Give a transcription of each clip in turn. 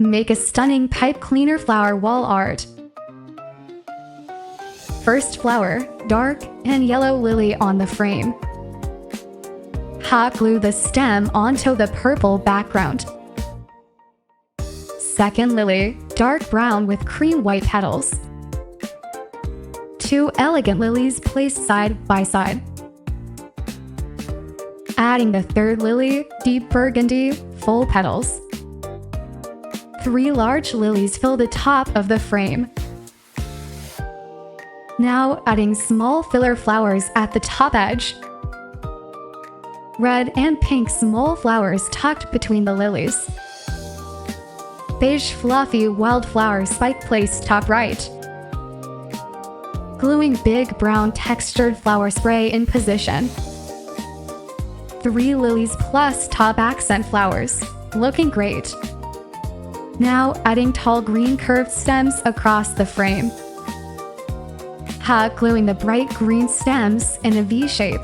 Make a stunning pipe cleaner flower wall art. First flower, dark and yellow lily on the frame. Hot glue the stem onto the purple background. Second lily, dark brown with cream white petals. 2 elegant lilies placed side by side. Adding the third lily, deep burgundy, full petals. 3 large lilies fill the top of the frame. Now adding small filler flowers at the top edge. Red and pink small flowers tucked between the lilies. Beige fluffy wildflower spike placed top right. Gluing big brown textured flower spray in position. 3 lilies plus top accent flowers. Looking great. Now adding tall green curved stems across the frame. Hot gluing the bright green stems in a V shape.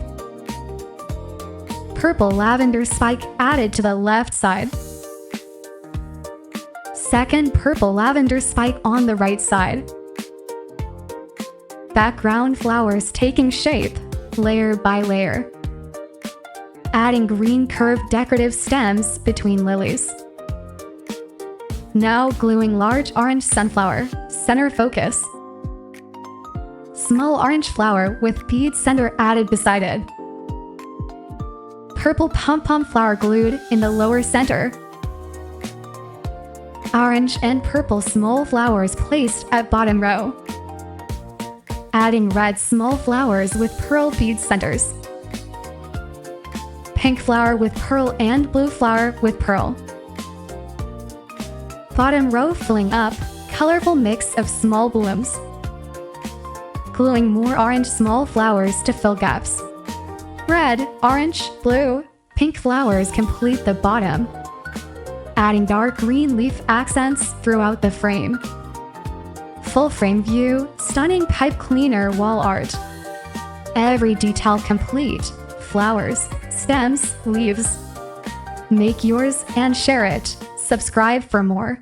Purple lavender spike added to the left side. Second purple lavender spike on the right side. Background flowers taking shape, layer by layer. Adding green curved decorative stems between lilies. Now gluing large orange sunflower, center focus. Small orange flower with bead center added beside it. Purple pom-pom flower glued in the lower center. Orange and purple small flowers placed at bottom row. Adding red small flowers with pearl bead centers. Pink flower with pearl and blue flower with pearl. Bottom row filling up, colorful mix of small blooms. Gluing more orange small flowers to fill gaps. Red, orange, blue, pink flowers complete the bottom. Adding dark green leaf accents throughout the frame. Full frame view, stunning pipe cleaner wall art. Every detail complete, flowers, stems, leaves. Make yours and share it. Subscribe for more.